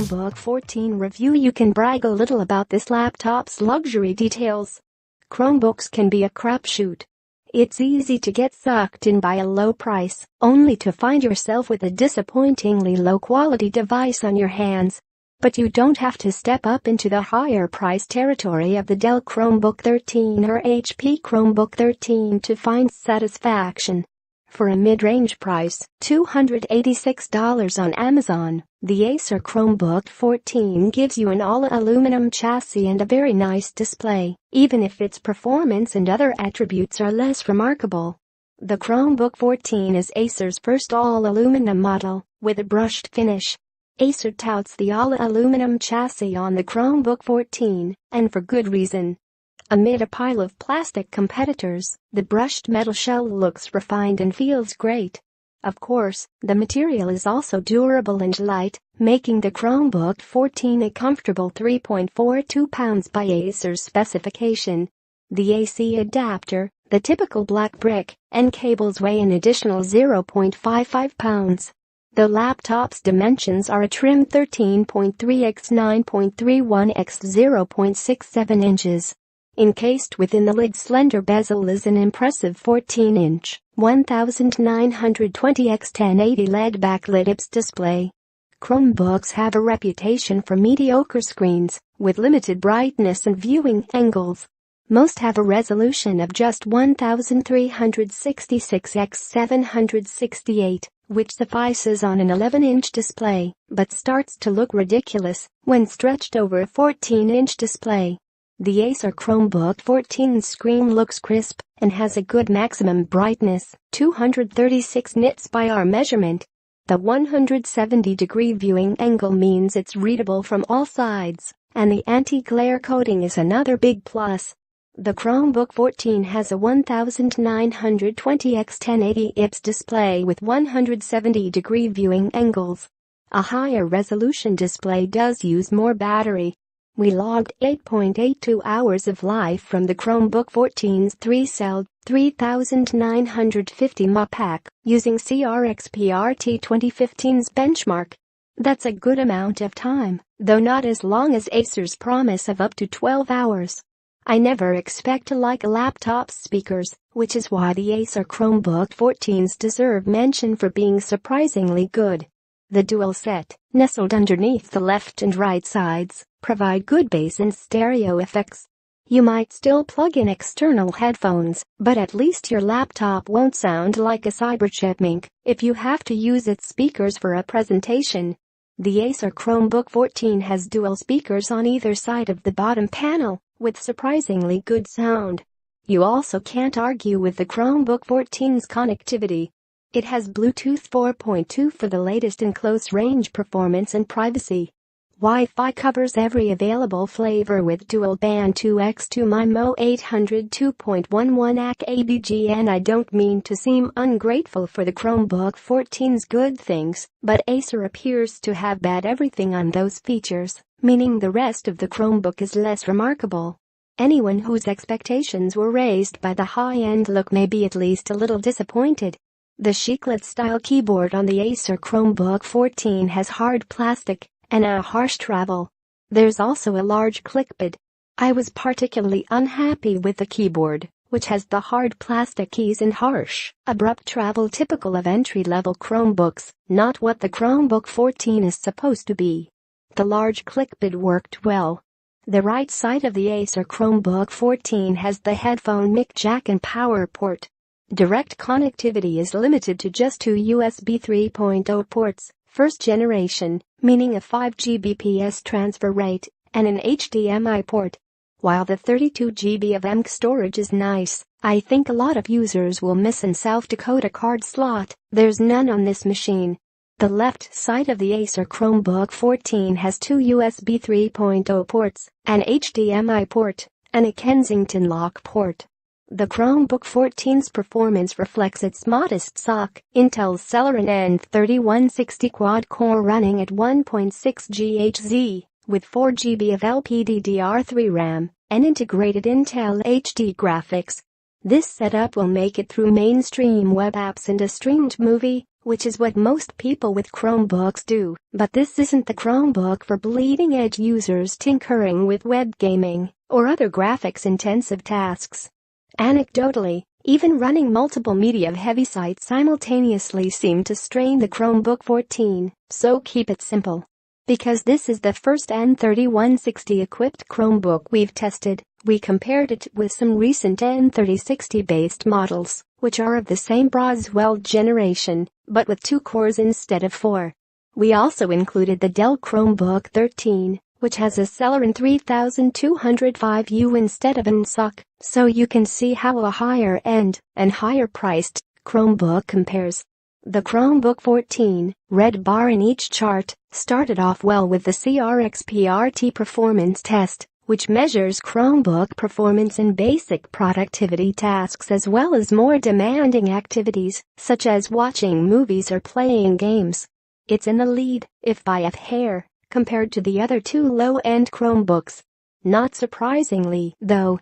Chromebook 14 review. You can brag a little about this laptop's luxury details. Chromebooks can be a crapshoot. It's easy to get sucked in by a low price, only to find yourself with a disappointingly low-quality device on your hands. But you don't have to step up into the higher price territory of the Dell Chromebook 13 or HP Chromebook 13 to find satisfaction. For a mid-range price, $286 on Amazon, the Acer Chromebook 14 gives you an all-aluminum chassis and a very nice display, even if its performance and other attributes are less remarkable. The Chromebook 14 is Acer's first all-aluminum model, with a brushed finish. Acer touts the all-aluminum chassis on the Chromebook 14, and for good reason. Amid a pile of plastic competitors, the brushed metal shell looks refined and feels great. Of course, the material is also durable and light, making the Chromebook 14 a comfortable 3.42 pounds by Acer's specification. The AC adapter, the typical black brick, and cables weigh an additional 0.55 pounds. The laptop's dimensions are a trim 13.3 x 9.31 x 0.67 inches. Encased within the lid's slender bezel is an impressive 14-inch, 1920 x 1080 LED backlit IPS display. Chromebooks have a reputation for mediocre screens, with limited brightness and viewing angles. Most have a resolution of just 1366 x 768, which suffices on an 11-inch display, but starts to look ridiculous when stretched over a 14-inch display. The Acer Chromebook 14's screen looks crisp and has a good maximum brightness, 236 nits by our measurement. The 170-degree viewing angle means it's readable from all sides, and the anti-glare coating is another big plus. The Chromebook 14 has a 1920 x 1080 IPS display with 170-degree viewing angles. A higher resolution display does use more battery. We logged 8.82 hours of life from the Chromebook 14's 3-cell, 3950 mAh pack, using CRXPRT 2015's benchmark. That's a good amount of time, though not as long as Acer's promise of up to 12 hours. I never expect to like a laptop's speakers, which is why the Acer Chromebook 14s deserve mention for being surprisingly good. The dual set, nestled underneath the left and right sides, provide good bass and stereo effects. You might still plug in external headphones, but at least your laptop won't sound like a cyber chipmunk if you have to use its speakers for a presentation. The Acer Chromebook 14 has dual speakers on either side of the bottom panel, with surprisingly good sound. You also can't argue with the Chromebook 14's connectivity. It has Bluetooth 4.2 for the latest in close-range performance and privacy. Wi-Fi covers every available flavor with dual-band 2x2 MIMO 800 2.11 AC ABG, and I don't mean to seem ungrateful for the Chromebook 14's good things, but Acer appears to have bad everything on those features, meaning the rest of the Chromebook is less remarkable. Anyone whose expectations were raised by the high-end look may be at least a little disappointed. The chiclet-style keyboard on the Acer Chromebook 14 has hard plastic and a harsh travel. There's also a large clickpad. I was particularly unhappy with the keyboard, which has the hard plastic keys and harsh, abrupt travel typical of entry-level Chromebooks, not what the Chromebook 14 is supposed to be. The large clickpad worked well. The right side of the Acer Chromebook 14 has the headphone mic jack and power port. Direct connectivity is limited to just two USB 3.0 ports, first generation, meaning a 5 Gbps transfer rate, and an HDMI port. While the 32 GB of EMC storage is nice, I think a lot of users will miss an South Dakota card slot. There's none on this machine. The left side of the Acer Chromebook 14 has two USB 3.0 ports, an HDMI port, and a Kensington lock port. The Chromebook 14's performance reflects its modest SoC, Intel's Celeron N3160 quad-core running at 1.6 GHz, with 4 GB of LPDDR3 RAM, and integrated Intel HD graphics. This setup will make it through mainstream web apps and a streamed movie which is what most people with Chromebooks do, but this isn't the Chromebook for bleeding-edge users tinkering with web gaming or other graphics-intensive tasks. Anecdotally, even running multiple media-heavy sites simultaneously seemed to strain the Chromebook 14, so keep it simple. Because this is the first N3160-equipped Chromebook we've tested, we compared it with some recent N3060-based models, which are of the same Braswell generation, but with 2 cores instead of 4. We also included the Dell Chromebook 13, which has a Celeron 3205U instead of an SoC, so you can see how a higher-end and higher-priced Chromebook compares. The Chromebook 14, red bar in each chart, started off well with the CRXPRT performance test, which measures Chromebook performance in basic productivity tasks as well as more demanding activities, such as watching movies or playing games. It's in the lead, if by a hair, compared to the other 2 low-end Chromebooks. Not surprisingly, though,